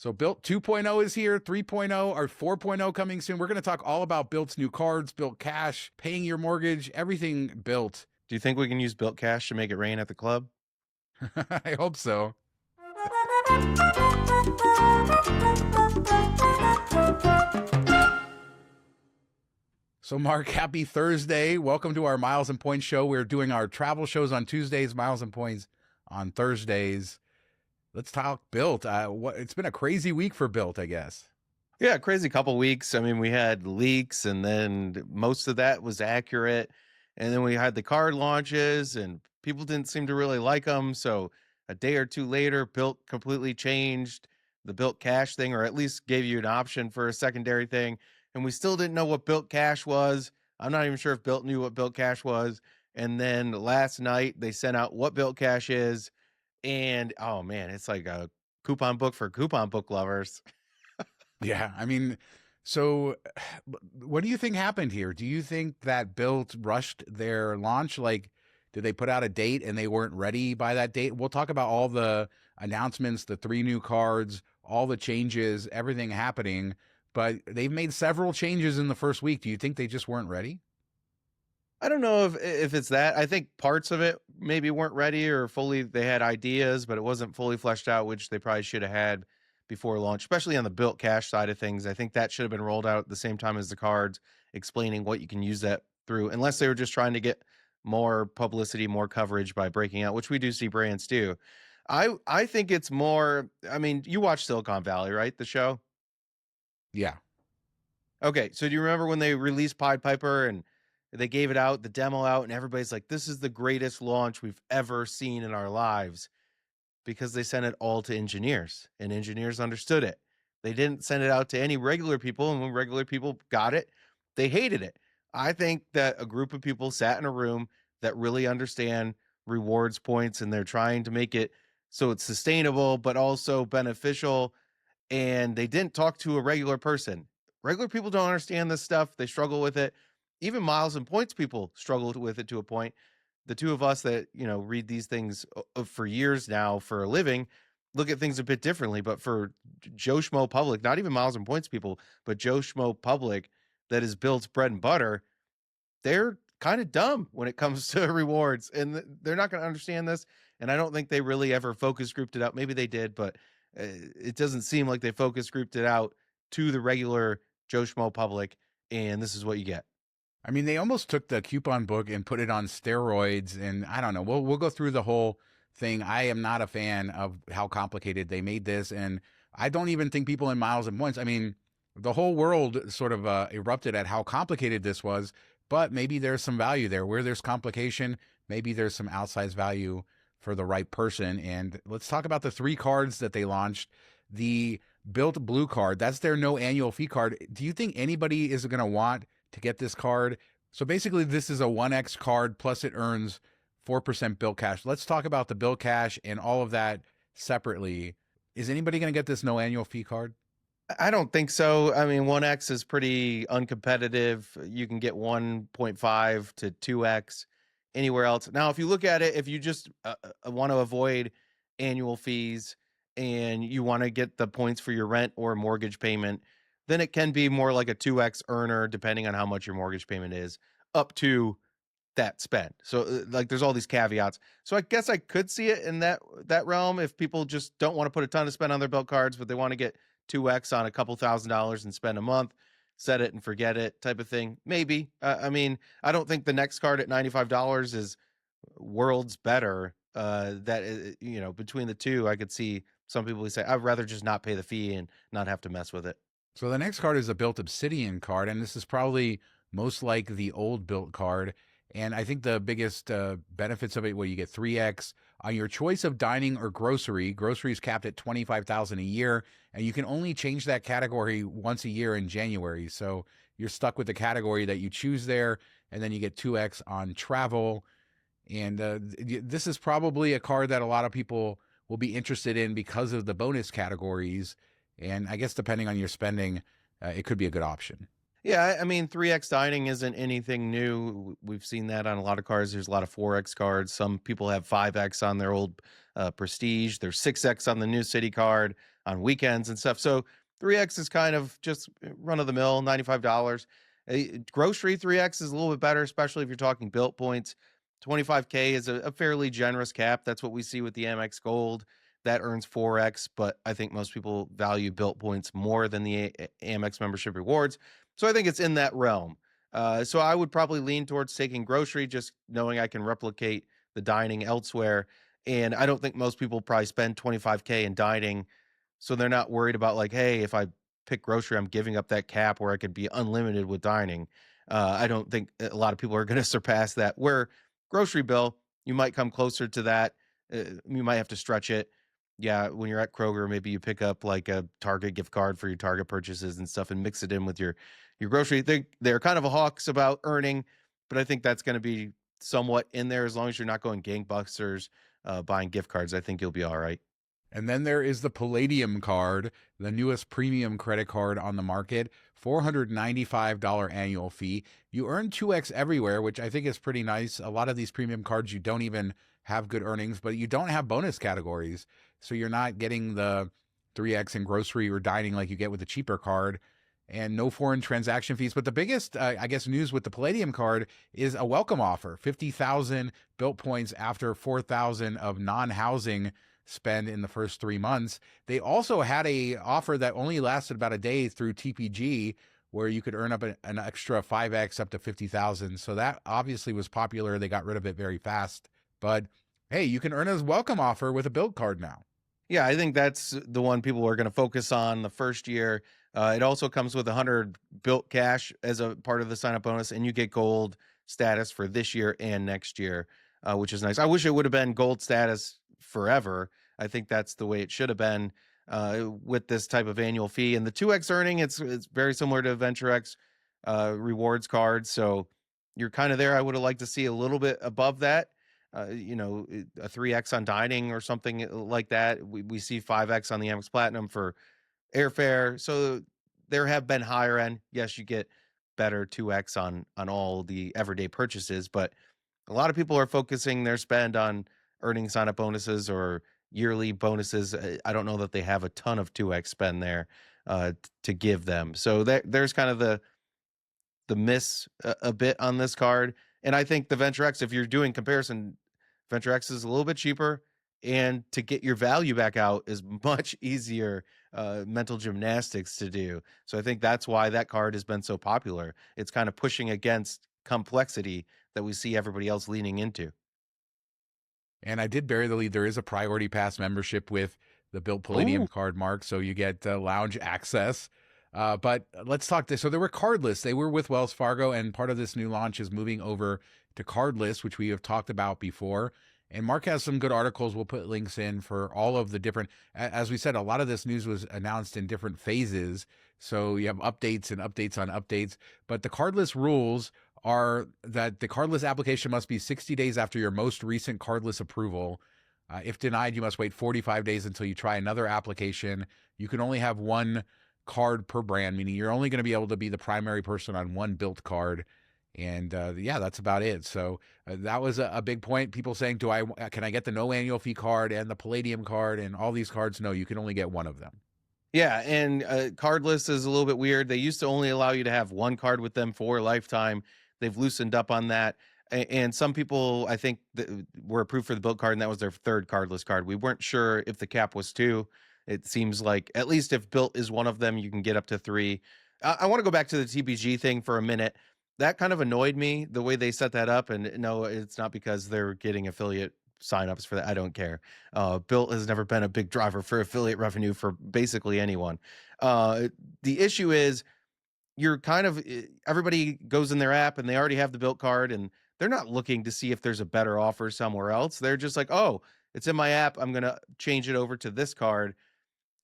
So Bilt 2.0 is here, 3.0 or 4.0 coming soon. We're going to talk all about Bilt's new cards, Bilt Cash, paying your mortgage, everything Bilt. Do you think we can use Bilt Cash to make it rain at the club? I hope so. So Mark, happy Thursday. Welcome to our Miles and Points show. We're doing our travel shows on Tuesdays, Miles and Points on Thursdays. Let's talk Bilt. It's been a crazy week for Bilt, I guess. Yeah, crazy couple weeks. I mean, we had leaks, and then most of that was accurate. And then we had the card launches, and people didn't seem to really like them. So a day or two later, Bilt completely changed the Bilt Cash thing, or at least gave you an option for a secondary thing. And we still didn't know what Bilt Cash was. I'm not even sure if Bilt knew what Bilt Cash was. And then last night, they sent out what Bilt Cash is. And oh man, it's like a coupon book for coupon book lovers. Yeah, I mean, so what do you think happened here? Do you think that Bilt rushed their launch? Like, did they put out a date and they weren't ready by that date? We'll talk about all the announcements, the 3 new cards, all the changes, everything happening. But they've made several changes in the first week. Do you think they just weren't ready? I don't know if it's that. I think parts of it maybe weren't ready or fully they had ideas, but it wasn't fully fleshed out, which they probably should have had before launch, especially on the Bilt Cash side of things. I think that should have been rolled out at the same time as the cards, explaining what you can use that through, unless they were just trying to get more publicity, more coverage by breaking out, which we do see brands do. I think it's more, I mean, you watch Silicon Valley, right? The show? Yeah. Okay, so do you remember when they released Pied Piper and they gave it out, the demo out, and everybody's like, this is the greatest launch we've ever seen in our lives because they sent it all to engineers and engineers understood it. They didn't send it out to any regular people. And when regular people got it, they hated it. I think that a group of people sat in a room that really understand rewards points and they're trying to make it so it's sustainable, but also beneficial. And they didn't talk to a regular person. Regular people don't understand this stuff. They struggle with it. Even miles and points people struggle with it to a point. The two of us that, read these things for years now for a living, look at things a bit differently. But for Joe Schmo public, not even miles and points people, but Joe Schmo public that is Bilt's bread and butter, they're kind of dumb when it comes to rewards and they're not going to understand this. And I don't think they really ever focus grouped it out. Maybe they did, but it doesn't seem like they focus grouped it out to the regular Joe Schmo public. And this is what you get. I mean, they almost took the coupon book and put it on steroids, and I don't know. We'll go through the whole thing. I am not a fan of how complicated they made this, and I don't even think people in miles and points. I mean, the whole world sort of erupted at how complicated this was, but maybe there's some value there. Where there's complication, maybe there's some outsized value for the right person. And let's talk about the 3 cards that they launched. The Bilt Blue card, that's their no annual fee card. Do you think anybody is going to want to get this card? So basically this is a 1x card plus it earns 4% Bilt Cash. Let's talk about the Bilt Cash and all of that separately. Is anybody going to get this no annual fee card? I don't think so. I mean, 1x is pretty uncompetitive. You can get 1.5 to 2x anywhere else. Now, if you look at it, if you just want to avoid annual fees and you want to get the points for your rent or mortgage payment, then it can be more like a 2x earner, depending on how much your mortgage payment is, up to that spend. So like there's all these caveats. So I guess I could see it in that realm if people just don't want to put a ton of spend on their Bilt cards, but they want to get 2x on a couple $1,000s and spend a month, set it and forget it type of thing. Maybe. I mean, I don't think the next card at $95 is worlds better. Between the two, I could see some people who say, I'd rather just not pay the fee and not have to mess with it. So the next card is a Bilt Obsidian card, and this is probably most like the old Bilt card. And I think the biggest benefits of it, well, you get 3x on your choice of dining or grocery. Grocery is capped at $25,000 a year, and you can only change that category once a year in January. So you're stuck with the category that you choose there, and then you get 2x on travel. And this is probably a card that a lot of people will be interested in because of the bonus categories. And I guess depending on your spending, it could be a good option. Yeah, I mean, 3x dining isn't anything new. We've seen that on a lot of cards. There's a lot of 4x cards. Some people have 5x on their old Prestige. There's 6x on the New City card. on weekends and stuff. So 3x is kind of just run of the mill, $95. Grocery 3x is a little bit better, especially if you're talking Bilt points. 25K is a fairly generous cap. That's what we see with the Amex Gold. That earns 4x, but I think most people value Bilt points more than the Amex membership rewards. So I think it's in that realm. So I would probably lean towards taking grocery, just knowing I can replicate the dining elsewhere. And I don't think most people probably spend 25K in dining. So they're not worried about like, hey, if I pick grocery, I'm giving up that cap where I could be unlimited with dining. I don't think a lot of people are going to surpass that. Where grocery bill, you might come closer to that. You might have to stretch it. Yeah, when you're at Kroger, maybe you pick up like a Target gift card for your Target purchases and stuff and mix it in with your grocery. They're kind of a hawks about earning, but I think that's going to be somewhat in there as long as you're not going gangbusters buying gift cards. I think you'll be all right. And then there is the Palladium card, the newest premium credit card on the market, $495 annual fee. You earn 2x everywhere, which I think is pretty nice. A lot of these premium cards, you don't even have good earnings, but you don't have bonus categories. So you're not getting the 3x in grocery or dining like you get with the cheaper card, and no foreign transaction fees. But the biggest, I guess, news with the Palladium card is a welcome offer, 50,000 Bilt points after 4,000 of non-housing spend in the first 3 months. They also had a offer that only lasted about a day through TPG, where you could earn up an extra 5x up to 50,000. So that obviously was popular. They got rid of it very fast. But hey, you can earn a welcome offer with a Bilt card now. Yeah, I think that's the one people are going to focus on the first year. It also comes with 100 Bilt Cash as a part of the sign up bonus, and you get gold status for this year and next year, which is nice. I wish it would have been gold status forever. I think that's the way it should have been with this type of annual fee. And the 2x earning, it's very similar to Venture X rewards cards. So you're kind of there. I would have liked to see a little bit above that. A 3x on dining or something like that. We see 5x on the Amex Platinum for airfare. So there have been higher end. Yes, you get better 2x on all the everyday purchases, but a lot of people are focusing their spend on earning sign up bonuses or yearly bonuses. I don't know that they have a ton of 2x spend there to give them. So there's kind of the miss a bit on this card. And I think the Venture X, if you're doing comparison, Venture X is a little bit cheaper, and to get your value back out is much easier mental gymnastics to do. So I think that's why that card has been so popular. It's kind of pushing against complexity that we see everybody else leaning into. And I did bury the lead. There is a priority pass membership with the Bilt Oh, Palladium card, Mark. So you get lounge access. But let's talk this. So there were cardless. They were with Wells Fargo, and part of this new launch is moving over to cardless, which we have talked about before. And Mark has some good articles. We'll put links in for all of the different, as we said, a lot of this news was announced in different phases. So you have updates and updates on updates. But the cardless rules are that the cardless application must be 60 days after your most recent cardless approval. If denied, you must wait 45 days until you try another application. You can only have one card per brand, meaning you're only going to be able to be the primary person on one Bilt card. And yeah, that's about it. So that was a big point. People saying, can I get the no annual fee card and the Palladium card and all these cards? No, you can only get one of them. yeah, and cardless is a little bit weird. They used to only allow you to have one card with them for a lifetime. They've loosened up on that. And some people, I think, were approved for the Bilt card, and that was their third cardless card. We weren't sure if the cap was two. It seems like at least if Bilt is one of them, you can get up to three. I want to go back to the TBG thing for a minute. That kind of annoyed me the way they set that up. And no, it's not because they're getting affiliate signups for that. I don't care. Bilt has never been a big driver for affiliate revenue for basically anyone. The issue is you're kind of everybody goes in their app and they already have the Bilt card and they're not looking to see if there's a better offer somewhere else. They're just like, oh, it's in my app. I'm gonna change it over to this card,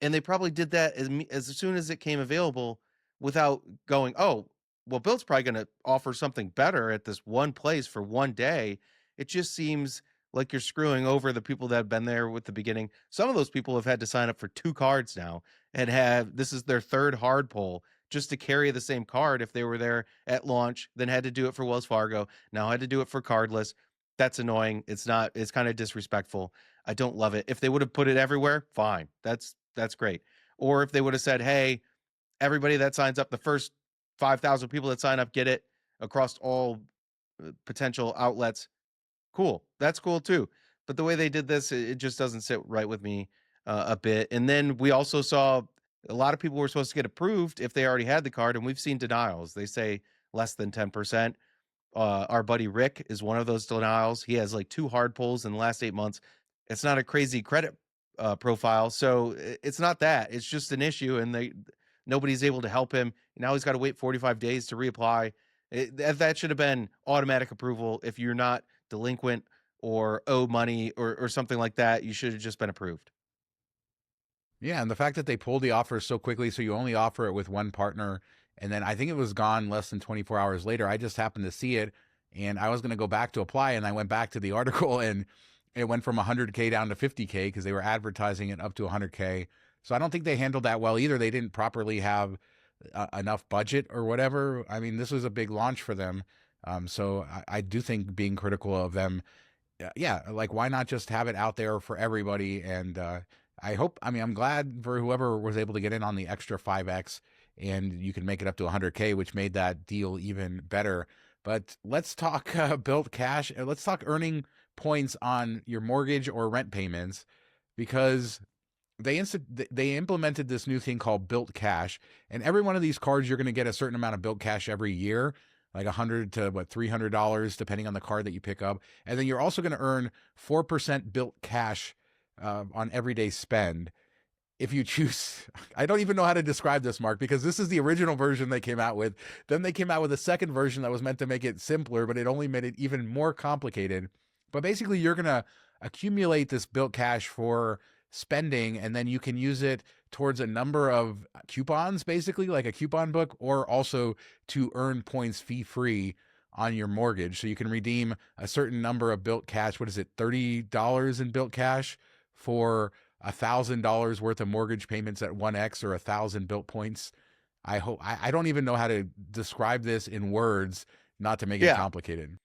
and they probably did that as soon as it came available without going, oh, well, Bill's probably going to offer something better at this one place for one day. It just seems like you're screwing over the people that have been there with the beginning. Some of those people have had to sign up for two cards now and have this is their third hard pull just to carry the same card if they were there at launch, then had to do it for Wells Fargo, now had to do it for cardless. That's annoying. It's kind of disrespectful. I don't love it. If they would have put it everywhere, fine. That's great. Or if they would have said, hey, everybody that signs up, the first 5,000 people that sign up get it across all potential outlets. Cool. That's cool too. But the way they did this, it just doesn't sit right with me a bit. And then we also saw a lot of people were supposed to get approved if they already had the card, and we've seen denials. They say less than 10%. Our buddy Rick is one of those denials. He has like 2 hard pulls in the last 8 months. It's not a crazy credit profile, so it's not that. It's just an issue, and nobody's able to help him. Now he's got to wait 45 days to reapply. That should have been automatic approval. If you're not delinquent or owe money or something like that, you should have just been approved. Yeah, and the fact that they pulled the offer so quickly, so you only offer it with one partner, and then I think it was gone less than 24 hours later. I just happened to see it, and I was going to go back to apply, and I went back to the article, and it went from 100K down to 50K because they were advertising it up to 100K. So I don't think they handled that well either. They didn't properly have enough budget or whatever. I mean, this was a big launch for them. So I do think being critical of them, yeah, like why not just have it out there for everybody? And I mean, I'm glad for whoever was able to get in on the extra 5X, and you can make it up to 100K, which made that deal even better. But let's talk Bilt Cash. Let's talk earning points on your mortgage or rent payments, because they implemented this new thing called Bilt Cash, and every one of these cards you're going to get a certain amount of Bilt Cash every year, like $100 to $300 depending on the card that you pick up, and then you're also going to earn 4% Bilt Cash on everyday spend if you choose. I don't even know how to describe this, Mark, because this is the original version they came out with. Then they came out with a second version that was meant to make it simpler, but it only made it even more complicated. But basically, you're going to accumulate this Bilt Cash for spending, and then you can use it towards a number of coupons, basically like a coupon book, or also to earn points fee-free on your mortgage. So you can redeem a certain number of Bilt Cash. What is it, $30 in Bilt Cash for $1,000 worth of mortgage payments at 1x, or 1,000 Bilt points. I don't even know how to describe this in words, not to make it complicated.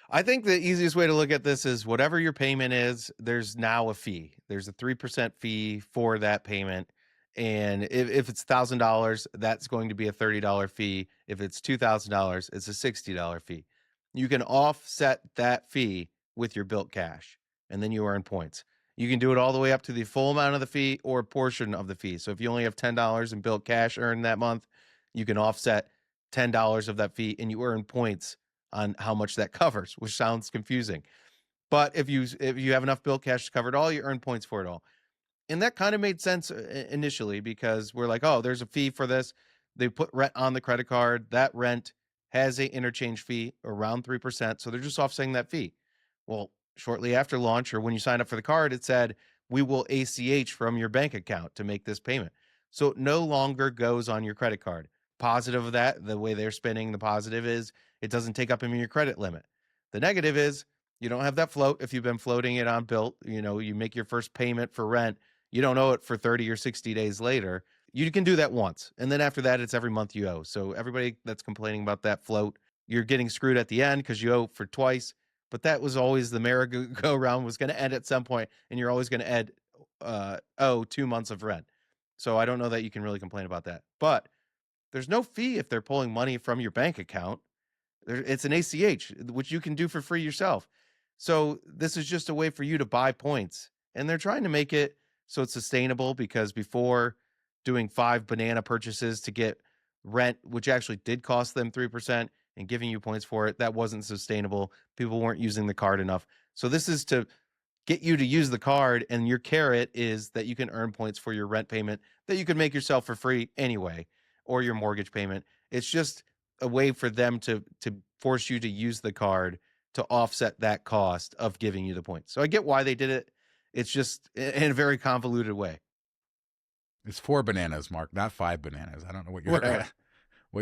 I think the easiest way to look at this is whatever your payment is, there's now a fee. There's a 3% fee for that payment. And if it's $1,000, that's going to be a $30 fee. If it's $2,000, it's a $60 fee. You can offset that fee with your Bilt Cash, and then you earn points. You can do it all the way up to the full amount of the fee or a portion of the fee. So if you only have $10 in Bilt Cash earned that month, you can offset $10 of that fee, and you earn points on how much that covers, which sounds confusing. But if you have enough Bilt Cash to cover it all, you earn points for it all. And that kind of made sense initially, because we're like, oh, there's a fee for this. They put rent on the credit card. That rent has a interchange fee around 3%. So they're just offsetting that fee. Well, shortly after launch, or when you sign up for the card, it said, we will ACH from your bank account to make this payment. So it no longer goes on your credit card. Positive of that, the way they're spinning the positive is it doesn't take up any of your credit limit. The negative is you don't have that float. If you've been floating it on Bilt, you make your first payment for rent, you don't owe it for 30 or 60 days later. You can do that once. And then after that, it's every month you owe. So everybody that's complaining about that float, you're getting screwed at the end because you owe for twice. But that was always the merry-go-round was going to end at some point, and you're always going to owe 2 months of rent. So I don't know that you can really complain about that. But there's no fee if they're pulling money from your bank account. It's an ACH, which you can do for free yourself. So this is just a way for you to buy points. And they're trying to make it so it's sustainable, because before, doing 5 banana purchases to get rent, which actually did cost them 3%, and giving you points for it, that wasn't sustainable. People weren't using the card enough. So this is to get you to use the card, and your carrot is that you can earn points for your rent payment that you can make yourself for free anyway, or your mortgage payment. It's just a way for them to force you to use the card to offset that cost of giving you the points. So I get why they did it. It's just in a very convoluted way. It's 4 bananas, Mark, not 5 bananas. I don't know what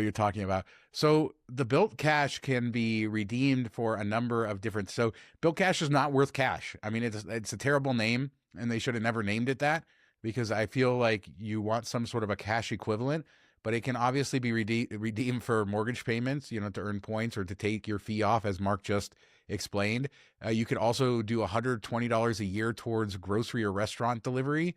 you're talking about. So the Bilt Cash can be redeemed for a number of different. So Bilt Cash is not worth cash. I mean, it's a terrible name, and they should have never named it that, because I feel like you want some sort of a cash equivalent. But it can obviously be redeemed for mortgage payments, to earn points or to take your fee off, as Mark just explained. You could also do $120 a year towards grocery or restaurant delivery.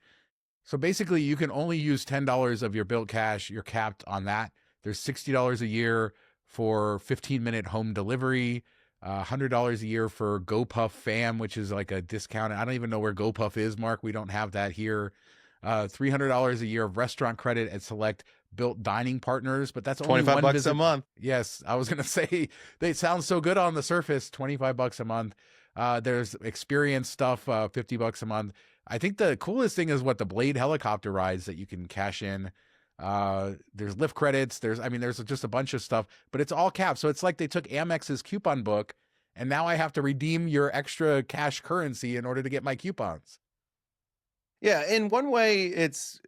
So basically, you can only use $10 of your Bilt Cash. You're capped on that. There's $60 a year for 15-minute home delivery, $100 a year for GoPuff Fam, which is like a discount. I don't even know where GoPuff is, Mark. We don't have that here. $300 a year of restaurant credit at select Bilt dining partners, but that's only 25 one bucks a visit. month. Yes, I was going to say they sound so good on the surface. $25 a month. There's experience stuff, $50 a month. I think the coolest thing is what the Blade helicopter rides that you can cash in. There's lift credits. There's just a bunch of stuff, but it's all capped. So it's like they took Amex's coupon book, and now I have to redeem your extra cash currency in order to get my coupons. Yeah, in one way, it's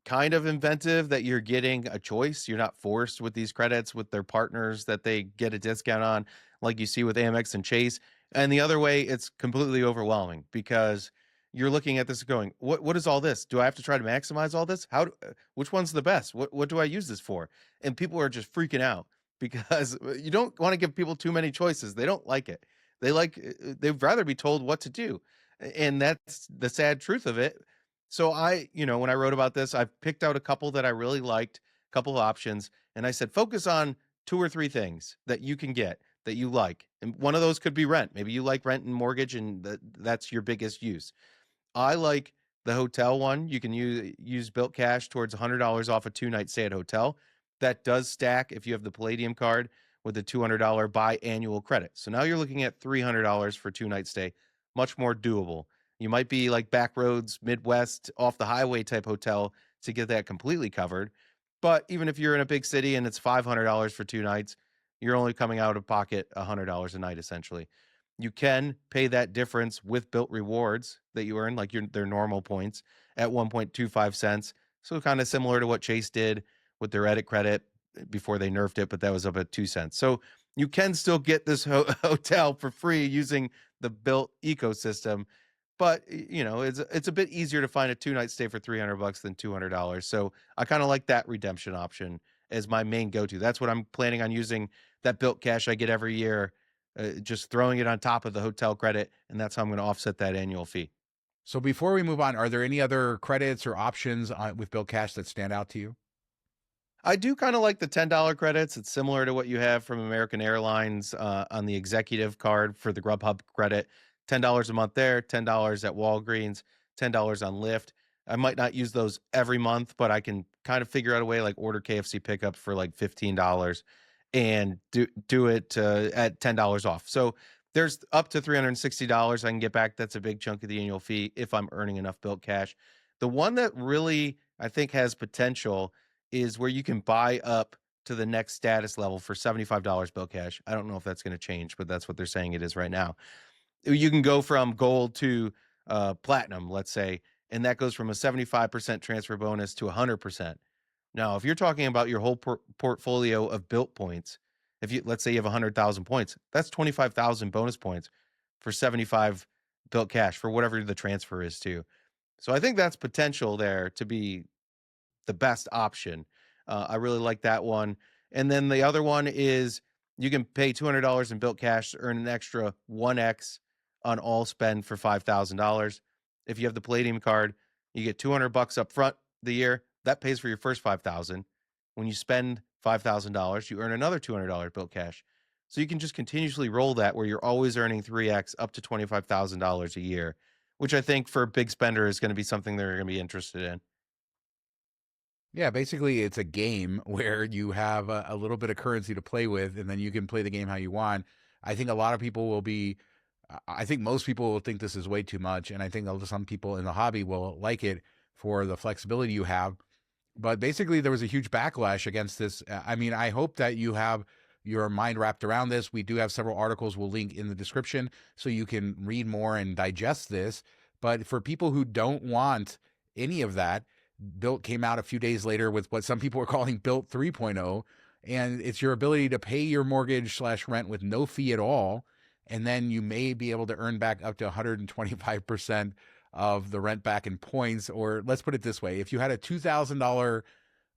kind of inventive that you're getting a choice. You're not forced with these credits with their partners that they get a discount on, like you see with Amex and Chase. And the other way, it's completely overwhelming because you're looking at this going, what is all this? Do I have to try to maximize all this? Which one's the best? What do I use this for? And people are just freaking out because you don't want to give people too many choices. They don't like it. They'd rather be told what to do. And that's the sad truth of it. So when I wrote about this, I picked out a couple that I really liked, a couple of options, and I said, focus on 2 or 3 things that you can get that you like. And one of those could be rent. Maybe you like rent and mortgage, and that's your biggest use. I like the hotel one. You can use Bilt Cash towards $100 off a 2-night stay at hotel. That does stack if you have the Palladium card with the $200 biannual credit. So now you're looking at $300 for 2-night stay, much more doable. You might be like Backroads, Midwest, off the highway type hotel to get that completely covered. But even if you're in a big city and it's $500 for 2 nights, you're only coming out of pocket $100 a night, essentially. You can pay that difference with BIlt Rewards that you earn, like their normal points, at 1.25 cents. So kind of similar to what Chase did with their edit credit before they nerfed it, but that was up at 2 cents. So you can still get this hotel for free using the Bilt ecosystem. But it's a bit easier to find a 2-night stay for $300 than $200. So I kind of like that redemption option as my main go-to. That's what I'm planning on using, that Bilt Cash I get every year, just throwing it on top of the hotel credit, and that's how I'm going to offset that annual fee. So before we move on, are there any other credits or options with Bilt Cash that stand out to you? I do kind of like the $10 credits. It's similar to what you have from American Airlines on the executive card for the Grubhub credit. $10 a month there, $10 at Walgreens, $10 on Lyft. I might not use those every month, but I can kind of figure out a way, like order KFC pickup for like $15 and do it at $10 off. So there's up to $360 I can get back. That's a big chunk of the annual fee if I'm earning enough Bilt Cash. The one that really I think has potential is where you can buy up to the next status level for $75 Bilt Cash. I don't know if that's going to change, but that's what they're saying it is right now. You can go from gold to platinum, let's say, and that goes from a 75% transfer bonus to 100%. Now, if you're talking about your whole portfolio of Bilt points, let's say you have 100,000 points, that's 25,000 bonus points for 75 Bilt Cash for whatever the transfer is to. So I think that's potential there to be the best option. I really like that one. And then the other one is you can pay $200 in Bilt Cash to earn an extra 1x on all spend for $5,000. If you have the Palladium card, you get $200 up front the year. That pays for your first $5,000. When you spend $5,000, you earn another $200 Bilt Cash. So you can just continuously roll that where you're always earning 3x up to $25,000 a year, which I think for a big spender is going to be something they're going to be interested in. Yeah, basically it's a game where you have a little bit of currency to play with, and then you can play the game how you want. I think a lot of people will be, I think most people will think this is way too much, and I think some people in the hobby will like it for the flexibility you have. But basically, there was a huge backlash against this. I mean, I hope that you have your mind wrapped around this. We do have several articles we'll link in the description so you can read more and digest this. But for people who don't want any of that, Bilt came out a few days later with what some people are calling Bilt 3.0, and it's your ability to pay your mortgage/rent with no fee at all, and then you may be able to earn back up to 125% of the rent back in points. Or let's put it this way, if you had a $2,000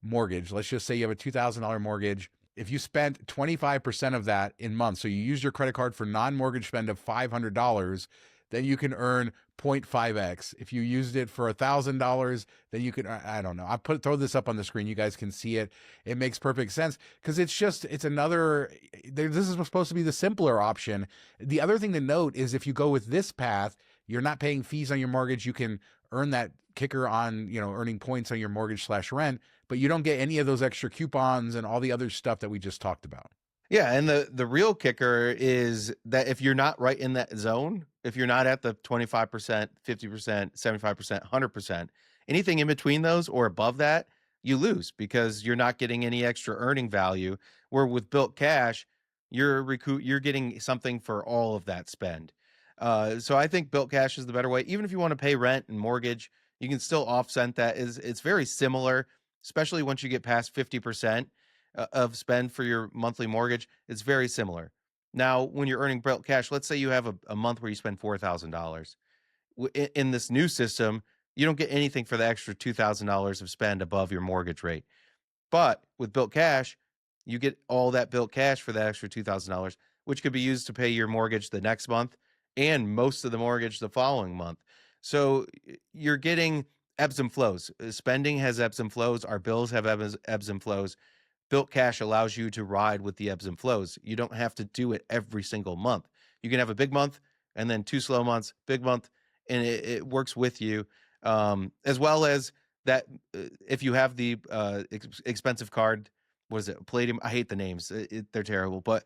mortgage, let's just say you have a $2,000 mortgage, if you spent 25% of that in months, so you use your credit card for non-mortgage spend of $500, then you can earn 0.5x. If you used it for $1,000, then you can, I don't know. Throw this up on the screen. You guys can see it. It makes perfect sense because it's another, this is supposed to be the simpler option. The other thing to note is if you go with this path, you're not paying fees on your mortgage. You can earn that kicker on, earning points on your mortgage/rent, but you don't get any of those extra coupons and all the other stuff that we just talked about. Yeah, and the real kicker is that if you're not right in that zone, if you're not at the 25%, 50%, 75%, 100%, anything in between those or above that, you lose because you're not getting any extra earning value. Where with Bilt Cash, you're getting something for all of that spend. So I think Bilt Cash is the better way. Even if you want to pay rent and mortgage, you can still offset that. It's very similar, especially once you get past 50% of spend for your monthly mortgage. It's very similar. Now, when you're earning Bilt Cash, let's say you have a month where you spend $4,000. In this new system, you don't get anything for the extra $2,000 of spend above your mortgage rate. But with Bilt Cash, you get all that Bilt Cash for that extra $2,000, which could be used to pay your mortgage the next month and most of the mortgage the following month. So you're getting ebbs and flows. Spending has ebbs and flows. Our bills have ebbs and flows. Bilt Cash allows you to ride with the ebbs and flows. You don't have to do it every single month. You can have a big month and then 2 slow months, big month, and it works with you. As well as that, if you have the expensive card, what is it? Palladium. I hate the names. They're terrible, but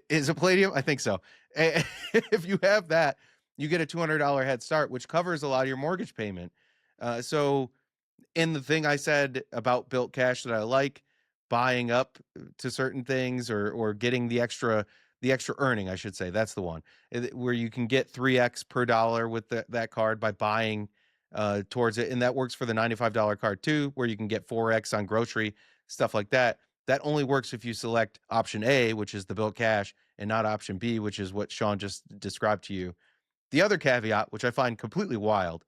is it Palladium? I think so. If you have that, you get a $200 head start, which covers a lot of your mortgage payment. So in the thing I said about Bilt Cash that I like, buying up to certain things or getting the extra earning, I should say, that's the one where you can get 3x per dollar with that card by buying towards it, and that works for the $95 card too, where you can get 4x on grocery stuff like that. That only works if you select option A, which is the Bilt Cash, and not option B, which is what Sean just described to you. The other caveat, which I find completely wild,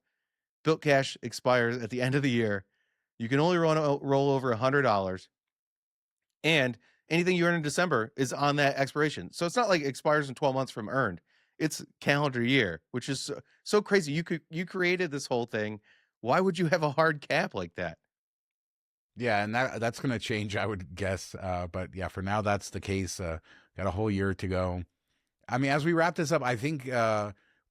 Bilt Cash expires at the end of the year. You can only roll over $100, and anything you earn in December is on that expiration. So it's not like it expires in 12 months from earned. It's calendar year, which is so crazy. You created this whole thing. Why would you have a hard cap like that? Yeah, and that's going to change, I would guess. But yeah, for now, that's the case. Got a whole year to go. I mean, as we wrap this up, I think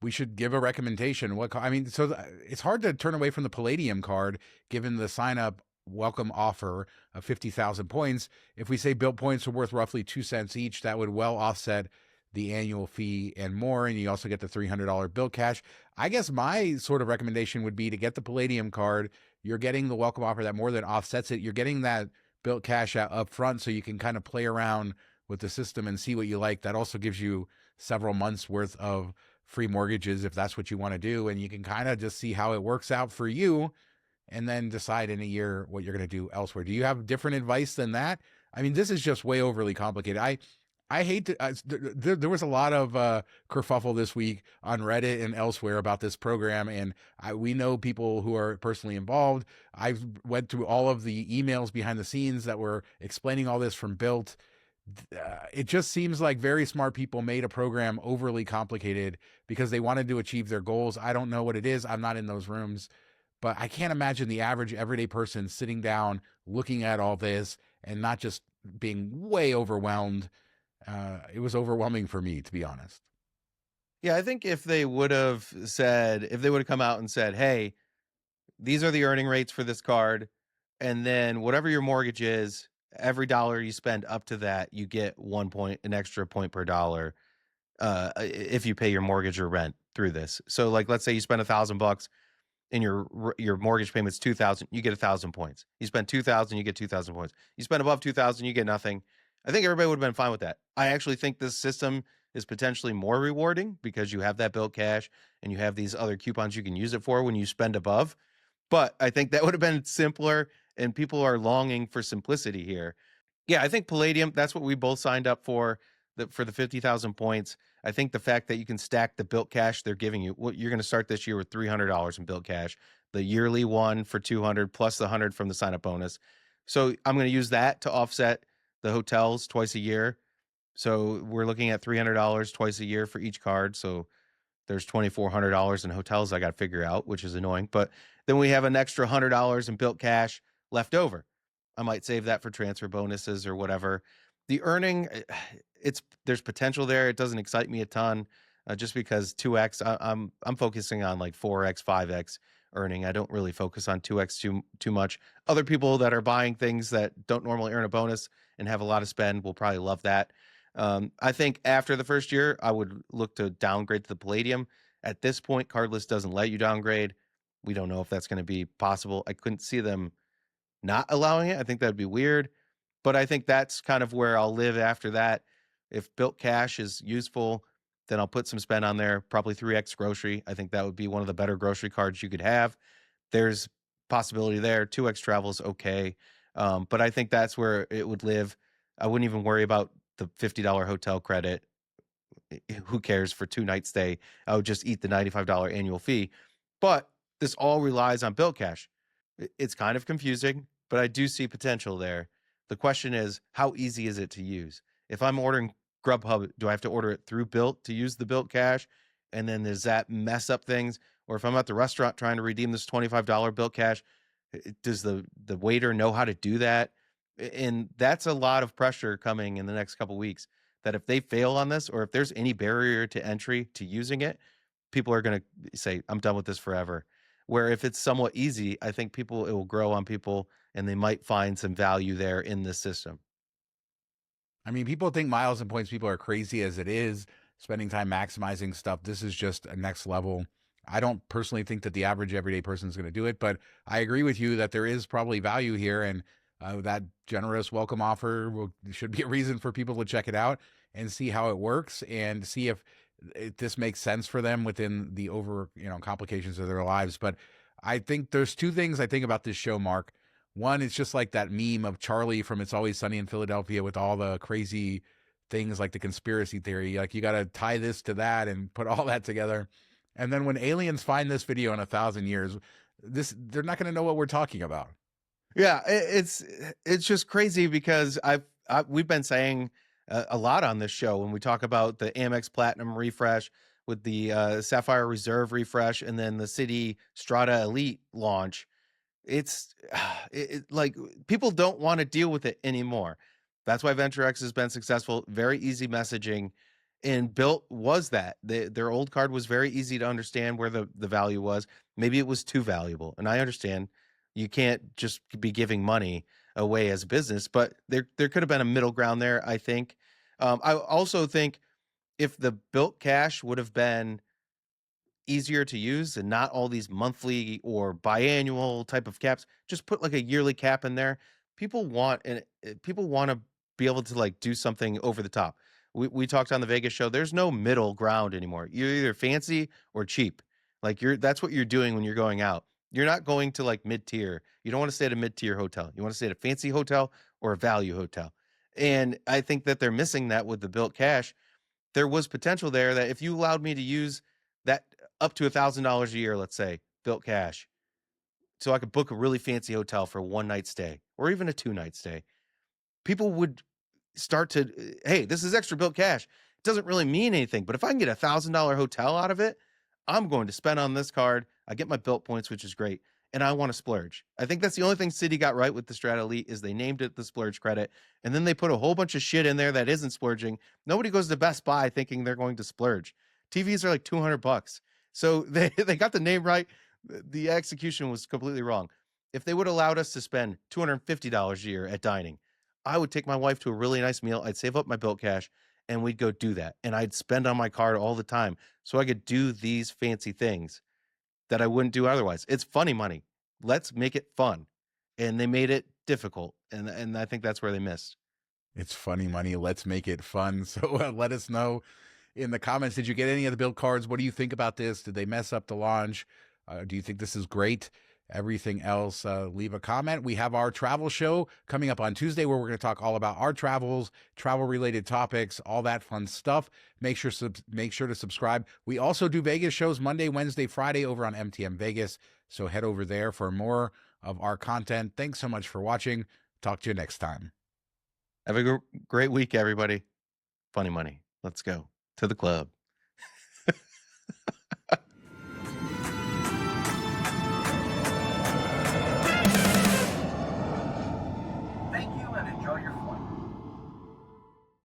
we should give a recommendation. It's hard to turn away from the Palladium card given the sign up welcome offer of 50,000 points. If we say Bilt points are worth roughly 2 cents each, that would well offset the annual fee and more. And you also get the $300 Bilt Cash. I guess my sort of recommendation would be to get the Palladium card. You're getting the welcome offer that more than offsets it. You're getting that Bilt Cash up front so you can kind of play around with the system and see what you like. That also gives you several months worth of free mortgages if that's what you want to do. And you can kind of just see how it works out for you and then decide in a year what you're going to do elsewhere. Do you have different advice than that? I mean, this is just way overly complicated. I hate to, there was a lot of kerfuffle this week on Reddit and elsewhere about this program. And we know people who are personally involved. I went through all of the emails behind the scenes that were explaining all this from Bilt. It just seems like very smart people made a program overly complicated because they wanted to achieve their goals. I don't know what it is. I'm not in those rooms, but I can't imagine the average everyday person sitting down, looking at all this and not just being way overwhelmed. It was overwhelming for me, to be honest. Yeah, I think if they would have come out and said, hey, these are the earning rates for this card, and then whatever your mortgage is, every dollar you spend up to that, you get an extra point per dollar if you pay your mortgage or rent through this. So like, let's say you spend $1,000 and your mortgage payment's 2,000, you get 1,000 points. You spend 2,000, you get 2,000 points. You spend above 2,000, you get nothing. I think everybody would have been fine with that. I actually think this system is potentially more rewarding because you have that Bilt Cash and you have these other coupons you can use it for when you spend above. But I think that would have been simpler, and people are longing for simplicity here. Yeah, I think Palladium, that's what we both signed up for the 50,000 points. I think the fact that you can stack the Bilt Cash they're giving you, you're going to start this year with $300 in Bilt Cash, the yearly one for 200 plus the 100 from the sign up bonus. So I'm going to use that to offset the hotels twice a year. So we're looking at $300 twice a year for each card. So There's $2,400 in hotels I got to figure out, which is annoying. But then we have an extra $100 in Bilt Cash left over. I might save that for transfer bonuses or whatever. The earning, there's potential there. It doesn't excite me a ton, just because 2x. I'm focusing on like 4x, 5x earning. I don't really focus on 2x too much. Other people that are buying things that don't normally earn a bonus and have a lot of spend will probably love that. I think after the first year, I would look to downgrade to the Palladium. At this point, cardless doesn't let you downgrade. We don't know if that's going to be possible. I couldn't see them not allowing it. I think that'd be weird, but I think that's kind of where I'll live after that. If Bilt Cash is useful, then I'll put some spend on there, probably 3x grocery. I think that would be one of the better grocery cards you could have. There's possibility there. 2x travel is okay. But I think that's where it would live. I wouldn't even worry about the $50 hotel credit. Who cares for 2-night stay? I would just eat the $95 annual fee. But this all relies on Bilt Cash. It's kind of confusing, but I do see potential there. The question is, how easy is it to use? If I'm ordering Grubhub, do I have to order it through Bilt to use the Bilt Cash? And then does that mess up things? Or if I'm at the restaurant trying to redeem this $25 Bilt Cash, does the waiter know how to do that? And that's a lot of pressure coming in the next couple weeks, that if they fail on this, or if there's any barrier to entry to using it, people are going to say, I'm done with this forever. Where if it's somewhat easy, I think it will grow on people, and they might find some value there in this system. I mean, people think miles and points people are crazy as it is, spending time maximizing stuff. This is just a next level. I don't personally think that the average everyday person is going to do it, but I agree with you that there is probably value here, and that generous welcome offer should be a reason for people to check it out and see how it works and see if this makes sense for them within the complications of their lives. But I think there's two things I think about this show, Mark. One, it's just like that meme of Charlie from It's Always Sunny in Philadelphia with all the crazy things like the conspiracy theory. Like you got to tie this to that and put all that together. And then when aliens find this video in 1,000 years, they're not going to know what we're talking about. Yeah, it's just crazy because we've been saying a lot on this show when we talk about the Amex Platinum refresh with the Sapphire Reserve refresh and then the Citi Strata Elite launch. It's like people don't want to deal with it anymore. That's why VentureX has been successful. Very easy messaging, and Bilt was that. Their old card was very easy to understand where the value was. Maybe it was too valuable, and I understand you can't just be giving money away as a business, but there could have been a middle ground there, I think. I also think if the Bilt Cash would have been easier to use and not all these monthly or biannual type of caps, just put like a yearly cap in there. People want to be able to like do something over the top. We talked on the Vegas show. There's no middle ground anymore. You're either fancy or cheap. Like that's what you're doing when you're going out. You're not going to like mid-tier. You don't want to stay at a mid-tier hotel. You want to stay at a fancy hotel or a value hotel. And I think that they're missing that with the Bilt Cash. There was potential there that if you allowed me to use that up to $1,000 a year, let's say, Bilt Cash, so I could book a really fancy hotel for a 1-night stay or even a 2-night stay, people would start to, hey, this is extra Bilt Cash. It doesn't really mean anything, but if I can get $1,000 hotel out of it, I'm going to spend on this card. I get my Bilt points, which is great, and I want to splurge. I think that's the only thing Citi got right with the Strata Elite is they named it the splurge credit, and then they put a whole bunch of shit in there that isn't splurging. Nobody goes to Best Buy thinking they're going to splurge. TVs are like $200. So they got the name right. The execution was completely wrong. If they would have allowed us to spend $250 a year at dining, I would take my wife to a really nice meal. I'd save up my Bilt Cash and we'd go do that. And I'd spend on my card all the time so I could do these fancy things that I wouldn't do otherwise. It's funny money. Let's make it fun. And they made it difficult. And I think that's where they missed. It's funny money. Let's make it fun. So let us know in the comments. Did you get any of the Bilt cards? What do you think about this? Did they mess up the launch? Do you think this is great? Everything else, leave a comment. We have our travel show coming up on Tuesday where we're going to talk all about our travels, travel-related topics, all that fun stuff. Make sure to subscribe. We also do Vegas shows Monday, Wednesday, Friday over on MTM Vegas. So head over there for more of our content. Thanks so much for watching. Talk to you next time. Have a great week, everybody. Funny money. Let's go to the club. and enjoy your flight.